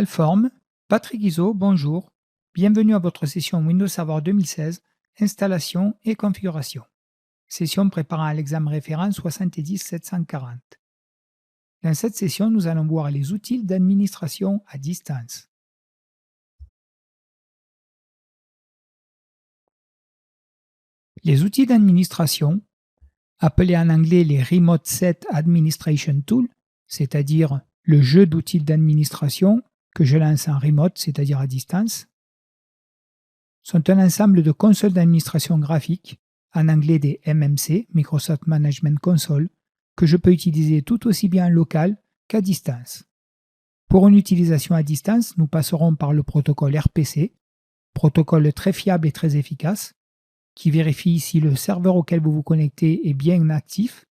Alform, Patrick Guizot, bonjour. Bienvenue à votre session Windows Server 2016, installation et configuration. Session préparant à l'examen référent 70740. Dans cette session, nous allons voir les outils d'administration à distance. Les outils d'administration, appelés en anglais les Remote Set Administration Tools, c'est-à-dire le jeu d'outils d'administration que je lance en remote, c'est-à-dire à distance, sont un ensemble de consoles d'administration graphique, en anglais des MMC, Microsoft Management Console, que je peux utiliser tout aussi bien en local qu'à distance. Pour une utilisation à distance, nous passerons par le protocole RPC, protocole très fiable et très efficace, qui vérifie si le serveur auquel vous vous connectez est bien actif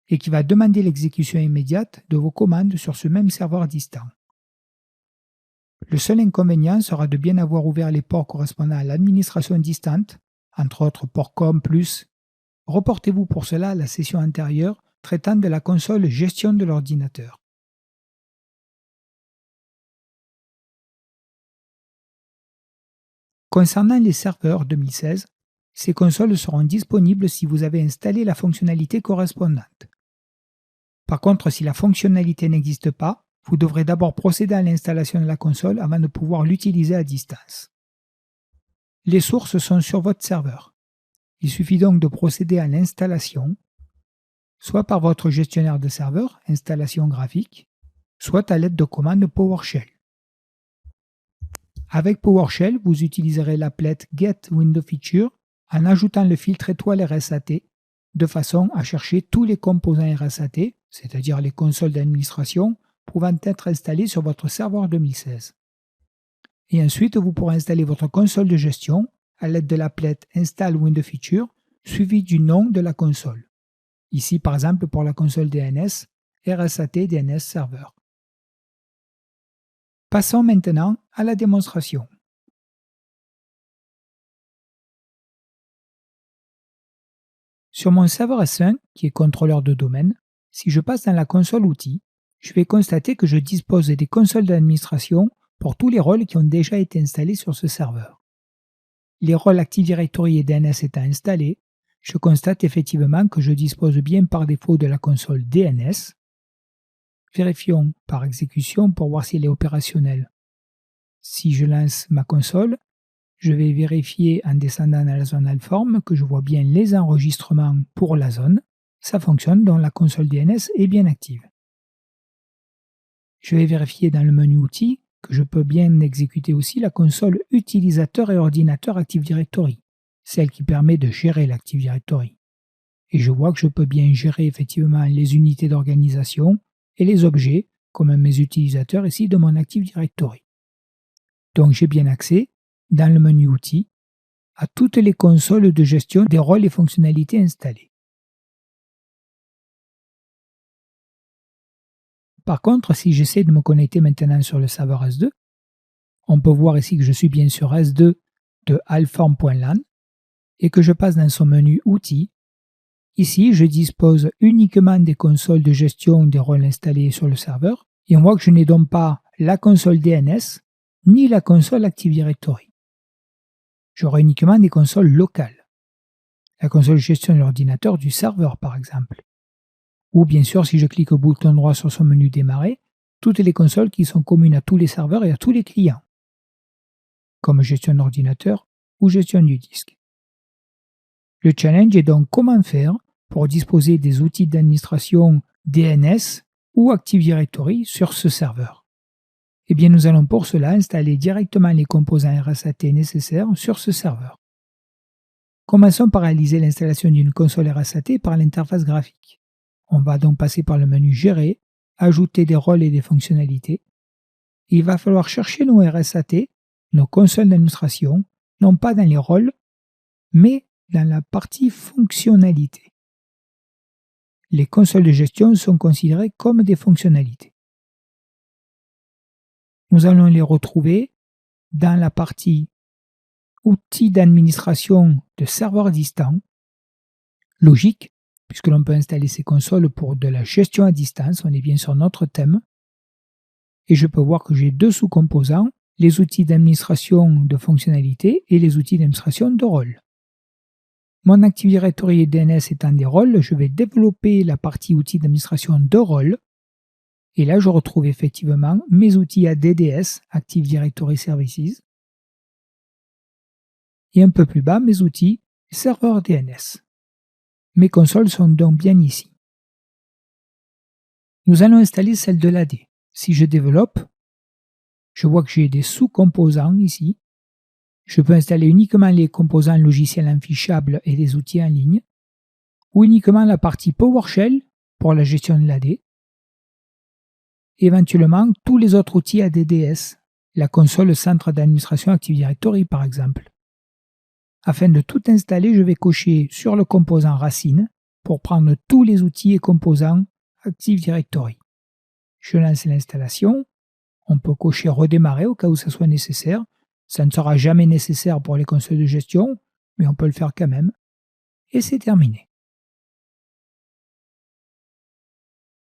et qui va demander l'exécution immédiate de vos commandes sur ce même serveur distant. Le seul inconvénient sera de bien avoir ouvert les ports correspondant à l'administration distante, entre autres port COM+. Reportez-vous pour cela à la session antérieure traitant de la console gestion de l'ordinateur. Concernant les serveurs 2016, ces consoles seront disponibles si vous avez installé la fonctionnalité correspondante. Par contre, si la fonctionnalité n'existe pas, vous devrez d'abord procéder à l'installation de la console avant de pouvoir l'utiliser à distance. Les sources sont sur votre serveur. Il suffit donc de procéder à l'installation, soit par votre gestionnaire de serveur, installation graphique, soit à l'aide de commandes PowerShell. Avec PowerShell, vous utiliserez l'applet Get Window Feature en ajoutant le filtre étoile RSAT de façon à chercher tous les composants RSAT, c'est-à-dire les consoles d'administration, pouvant être installés sur votre serveur 2016. Et ensuite, vous pourrez installer votre console de gestion à l'aide de l'applet Install Window Feature suivi du nom de la console. Ici, par exemple, pour la console DNS, RSAT DNS Server. Passons maintenant à la démonstration. Sur mon serveur S1, qui est contrôleur de domaine, si je passe dans la console outils, je vais constater que je dispose des consoles d'administration pour tous les rôles qui ont déjà été installés sur ce serveur. Les rôles Active Directory et DNS étant installés, je constate effectivement que je dispose bien par défaut de la console DNS. Vérifions par exécution pour voir si elle est opérationnelle. Si je lance ma console, je vais vérifier en descendant dans la zone Alform que je vois bien les enregistrements pour la zone. Ça fonctionne, donc la console DNS est bien active. Je vais vérifier dans le menu outils que je peux bien exécuter aussi la console utilisateur et ordinateur Active Directory, celle qui permet de gérer l'Active Directory. Et je vois que je peux bien gérer effectivement les unités d'organisation et les objets, comme mes utilisateurs ici de mon Active Directory. Donc j'ai bien accès, dans le menu outils, à toutes les consoles de gestion des rôles et fonctionnalités installées. Par contre, si j'essaie de me connecter maintenant sur le serveur S2, on peut voir ici que je suis bien sur S2 de alform.lan et que je passe dans son menu Outils. Ici, je dispose uniquement des consoles de gestion des rôles installés sur le serveur et on voit que je n'ai donc pas la console DNS ni la console Active Directory. J'aurai uniquement des consoles locales. La console de gestion de l'ordinateur du serveur par exemple. Ou bien sûr, si je clique au bouton droit sur son menu démarrer, toutes les consoles qui sont communes à tous les serveurs et à tous les clients, comme gestion d'ordinateur ou gestion du disque. Le challenge est donc comment faire pour disposer des outils d'administration DNS ou Active Directory sur ce serveur. Eh bien, nous allons pour cela installer directement les composants RSAT nécessaires sur ce serveur. Commençons par réaliser l'installation d'une console RSAT par l'interface graphique. On va donc passer par le menu Gérer, ajouter des rôles et des fonctionnalités. Il va falloir chercher nos RSAT, nos consoles d'administration, non pas dans les rôles, mais dans la partie fonctionnalités. Les consoles de gestion sont considérées comme des fonctionnalités. Nous allons les retrouver dans la partie Outils d'administration de serveurs distants. Logique, puisque l'on peut installer ces consoles pour de la gestion à distance, on est bien sur notre thème. et je peux voir que j'ai deux sous-composants, les outils d'administration de fonctionnalités et les outils d'administration de rôles. Mon Active Directory et DNS étant des rôles, je vais développer la partie outils d'administration de rôles. Et là, je retrouve effectivement mes outils ADDS, Active Directory Services. Et un peu plus bas, mes outils serveurs DNS. Mes consoles sont donc bien ici. Nous allons installer celle de l'AD. Si je développe, je vois que j'ai des sous-composants ici. Je peux installer uniquement les composants logiciels infichables et les outils en ligne, ou uniquement la partie PowerShell pour la gestion de l'AD, éventuellement tous les autres outils ADDS, la console centre d'administration Active Directory par exemple. Afin de tout installer, je vais cocher sur le composant racine pour prendre tous les outils et composants Active Directory. Je lance l'installation. On peut cocher redémarrer au cas où ça soit nécessaire. Ça ne sera jamais nécessaire pour les consoles de gestion, mais on peut le faire quand même. Et c'est terminé.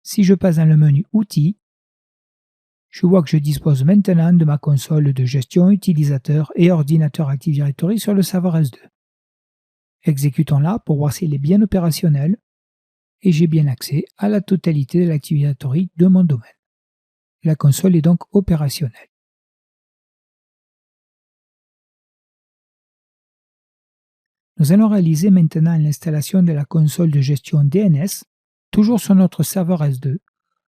Si je passe dans le menu Outils, je vois que je dispose maintenant de ma console de gestion utilisateur et ordinateur Active Directory sur le serveur S2. Exécutons-la pour voir s'il est bien opérationnel et j'ai bien accès à la totalité de l'Active Directory de mon domaine. La console est donc opérationnelle. Nous allons réaliser maintenant l'installation de la console de gestion DNS, toujours sur notre serveur S2,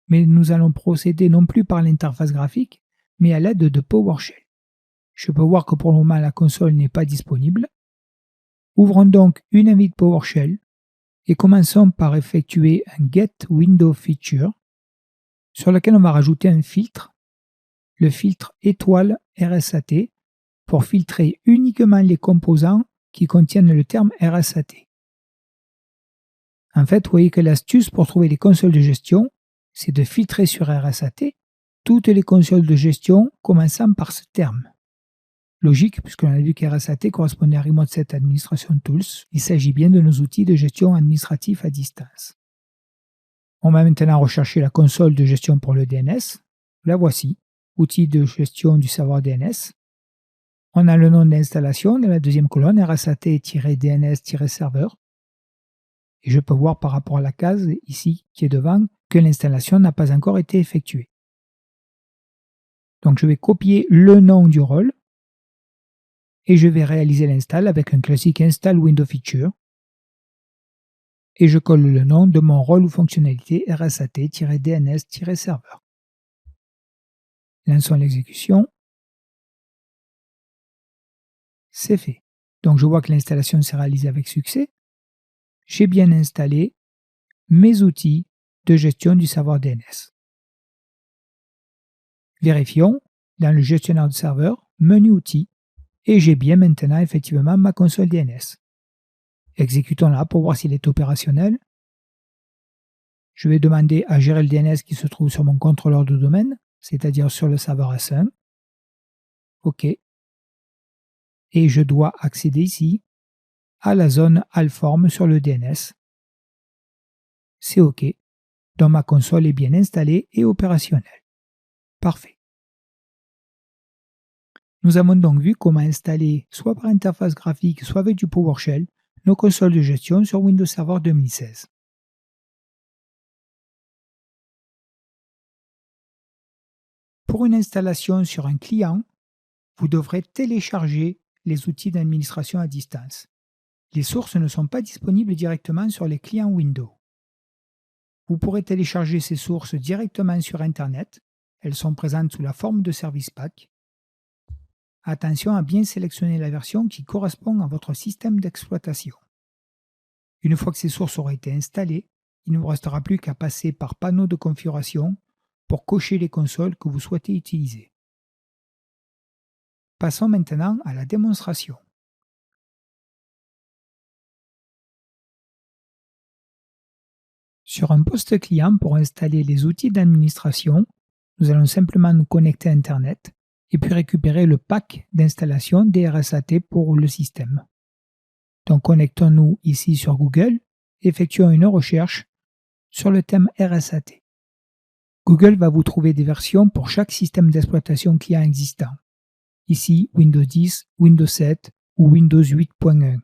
mais nous allons procéder non plus par l'interface graphique, mais à l'aide de PowerShell. Je peux voir que pour le moment la console n'est pas disponible. Ouvrons donc une invite PowerShell et commençons par effectuer un Get Window Feature sur lequel on va rajouter un filtre, le filtre étoile RSAT, pour filtrer uniquement les composants qui contiennent le terme RSAT. En fait, vous voyez que l'astuce pour trouver les consoles de gestion, c'est de filtrer sur RSAT toutes les consoles de gestion commençant par ce terme. Logique, puisqu'on a vu qu'RSAT correspondait à Remote Set Administration Tools. Il s'agit bien de nos outils de gestion administratif à distance. On va maintenant rechercher la console de gestion pour le DNS. La voici, outil de gestion du serveur DNS. On a le nom d'installation dans la deuxième colonne, RSAT-DNS-serveur. Et je peux voir par rapport à la case ici qui est devant que l'installation n'a pas encore été effectuée. Donc je vais copier le nom du rôle et je vais réaliser l'install avec un classique install window feature et je colle le nom de mon rôle ou fonctionnalité RSAT-DNS-serveur. Lançons l'exécution. C'est fait. Donc je vois que l'installation s'est réalisée avec succès. J'ai bien installé mes outils de gestion du serveur DNS. Vérifions dans le gestionnaire de serveur, menu outils, et j'ai bien maintenant effectivement ma console DNS. Exécutons-la pour voir s'il est opérationnel. Je vais demander à gérer le DNS qui se trouve sur mon contrôleur de domaine, c'est-à-dire sur le serveur S1. OK. Et je dois accéder ici à la zone Allform sur le DNS. C'est OK. Donc ma console est bien installée et opérationnelle. Parfait. Nous avons donc vu comment installer, soit par interface graphique, soit avec du PowerShell, nos consoles de gestion sur Windows Server 2016. Pour une installation sur un client, vous devrez télécharger les outils d'administration à distance. Les sources ne sont pas disponibles directement sur les clients Windows. Vous pourrez télécharger ces sources directement sur Internet. Elles sont présentes sous la forme de Service Pack. Attention à bien sélectionner la version qui correspond à votre système d'exploitation. Une fois que ces sources auront été installées, il ne vous restera plus qu'à passer par panneau de configuration pour cocher les consoles que vous souhaitez utiliser. Passons maintenant à la démonstration. Sur un poste client, pour installer les outils d'administration, nous allons simplement nous connecter à Internet et puis récupérer le pack d'installation des RSAT pour le système. Donc connectons-nous ici sur Google et effectuons une recherche sur le thème RSAT. Google va vous trouver des versions pour chaque système d'exploitation client existant. Ici, Windows 10, Windows 7 ou Windows 8.1.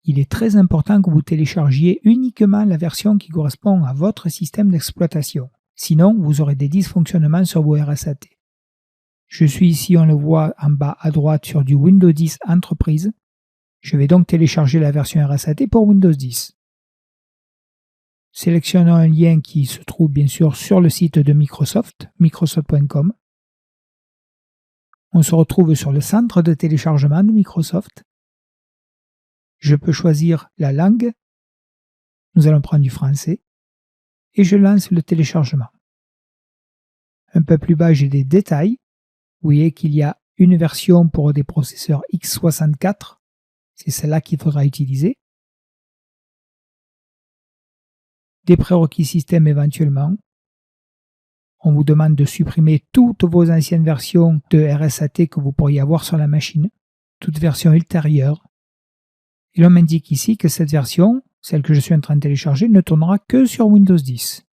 Il est très important que vous téléchargiez uniquement la version qui correspond à votre système d'exploitation. Sinon, vous aurez des dysfonctionnements sur vos RSAT. Je suis ici, on le voit en bas à droite, sur du Windows 10 Entreprise. Je vais donc télécharger la version RSAT pour Windows 10. Sélectionnons un lien qui se trouve bien sûr sur le site de Microsoft, microsoft.com. On se retrouve sur le centre de téléchargement de Microsoft. Je peux choisir la langue. Nous allons prendre du français. Et je lance le téléchargement. Un peu plus bas, j'ai des détails. Vous voyez qu'il y a une version pour des processeurs x64. C'est celle-là qu'il faudra utiliser. Des prérequis système éventuellement. On vous demande de supprimer toutes vos anciennes versions de RSAT que vous pourriez avoir sur la machine, toute version ultérieure. Et l'on m'indique ici que cette version, celle que je suis en train de télécharger, ne tournera que sur Windows 10.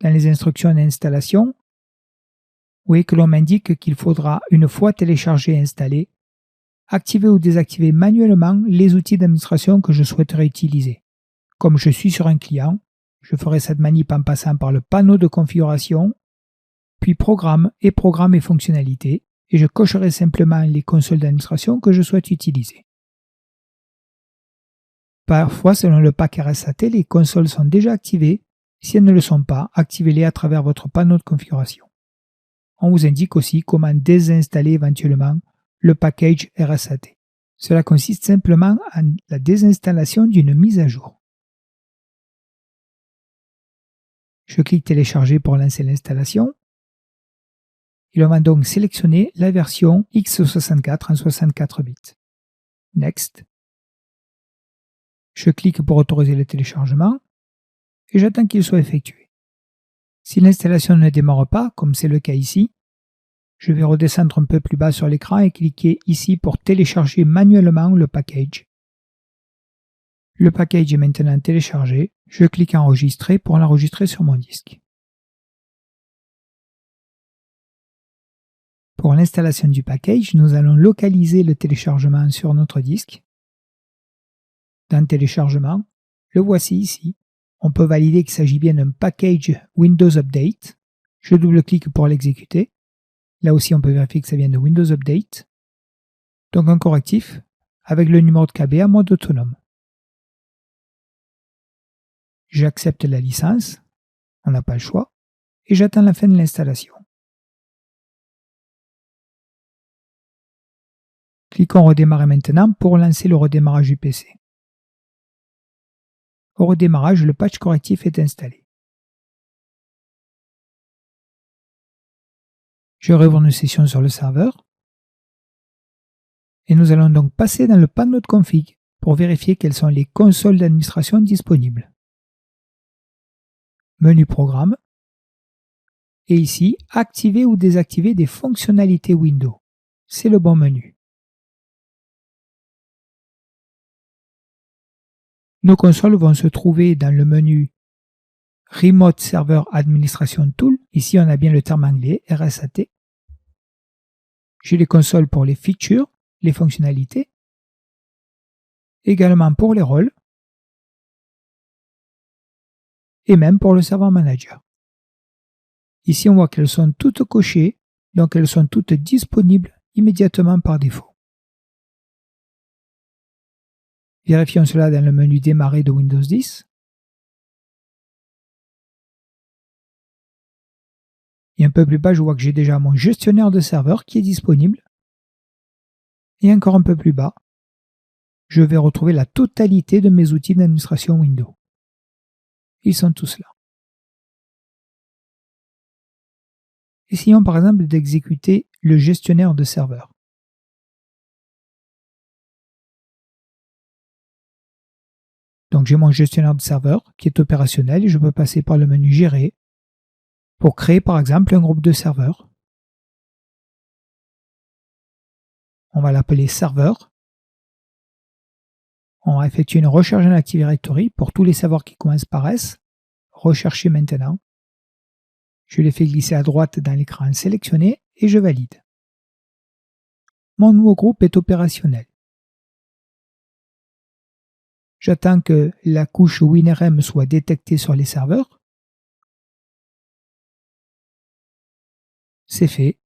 Dans les instructions d'installation, vous voyez que l'on m'indique qu'il faudra, une fois téléchargé et installé, activer ou désactiver manuellement les outils d'administration que je souhaiterais utiliser. Comme je suis sur un client, je ferai cette manip en passant par le panneau de configuration, puis programme et fonctionnalités, et je cocherai simplement les consoles d'administration que je souhaite utiliser. Parfois, selon le pack RSAT, les consoles sont déjà activées. Si elles ne le sont pas, activez-les à travers votre panneau de configuration. On vous indique aussi comment désinstaller éventuellement le package RSAT. Cela consiste simplement en la désinstallation d'une mise à jour. Je clique télécharger pour lancer l'installation. Et on va donc sélectionner la version x64 en 64 bits. Next. Je clique pour autoriser le téléchargement et j'attends qu'il soit effectué. Si l'installation ne démarre pas, comme c'est le cas ici, je vais redescendre un peu plus bas sur l'écran et cliquer ici pour télécharger manuellement le package. Le package est maintenant téléchargé. Je clique enregistrer pour l'enregistrer sur mon disque. Pour l'installation du package, nous allons localiser le téléchargement sur notre disque. Dans téléchargement, le voici ici. On peut valider qu'il s'agit bien d'un package Windows Update. Je double-clique pour l'exécuter. Là aussi, on peut vérifier que ça vient de Windows Update. Donc un correctif avec le numéro de KB en mode autonome. J'accepte la licence, on n'a pas le choix, et j'attends la fin de l'installation. Cliquons redémarrer maintenant pour lancer le redémarrage du PC. Au redémarrage, le patch correctif est installé. Je réouvre une session sur le serveur. Et nous allons donc passer dans le panneau de config pour vérifier quelles sont les consoles d'administration disponibles. Menu Programme. Et ici, activer ou désactiver des fonctionnalités Windows. C'est le bon menu. Nos consoles vont se trouver dans le menu Remote Server Administration Tool. Ici, on a bien le terme anglais, RSAT. J'ai les consoles pour les features, les fonctionnalités. Également pour les rôles. Et même pour le Server Manager. Ici, on voit qu'elles sont toutes cochées, donc elles sont toutes disponibles immédiatement par défaut. Vérifions cela dans le menu Démarrer de Windows 10. Et un peu plus bas, je vois que j'ai déjà mon gestionnaire de serveur qui est disponible. Et encore un peu plus bas, je vais retrouver la totalité de mes outils d'administration Windows. Ils sont tous là. Essayons par exemple d'exécuter le gestionnaire de serveur. Donc j'ai mon gestionnaire de serveur qui est opérationnel et je peux passer par le menu Gérer pour créer par exemple un groupe de serveurs. On va l'appeler serveur. On va effectuer une recherche dans l'Active Directory pour tous les serveurs qui commencent par S. Rechercher maintenant. Je les fais glisser à droite dans l'écran sélectionné et je valide. Mon nouveau groupe est opérationnel. J'attends que la couche WinRM soit détectée sur les serveurs. C'est fait.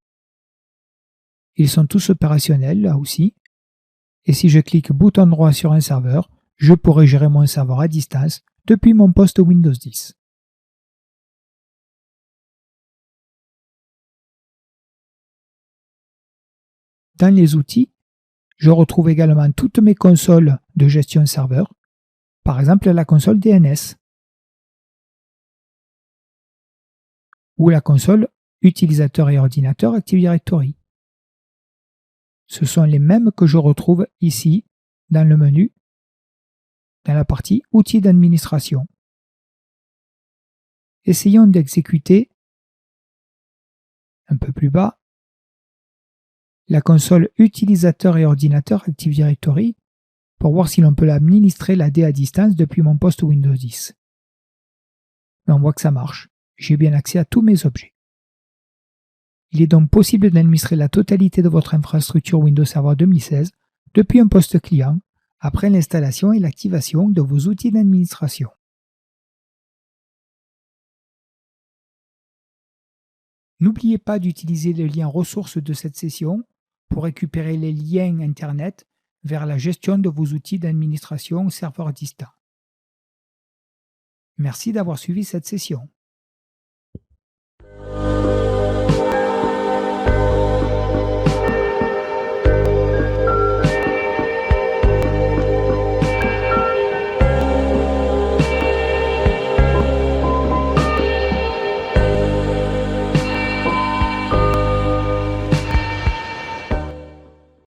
Ils sont tous opérationnels là aussi. Et si je clique bouton droit sur un serveur, je pourrai gérer mon serveur à distance depuis mon poste Windows 10. Dans les outils, je retrouve également toutes mes consoles de gestion serveur, par exemple la console DNS ou la console utilisateur et ordinateur Active Directory. Ce sont les mêmes que je retrouve ici dans le menu, dans la partie outils d'administration. Essayons d'exécuter un peu plus bas la console utilisateur et ordinateur Active Directory pour voir si l'on peut l'administrer l'AD à distance depuis mon poste Windows 10. Mais on voit que ça marche. J'ai bien accès à tous mes objets. Il est donc possible d'administrer la totalité de votre infrastructure Windows Server 2016 depuis un poste client après l'installation et l'activation de vos outils d'administration. N'oubliez pas d'utiliser le lien ressources de cette session pour récupérer les liens Internet vers la gestion de vos outils d'administration serveur distant. Merci d'avoir suivi cette session.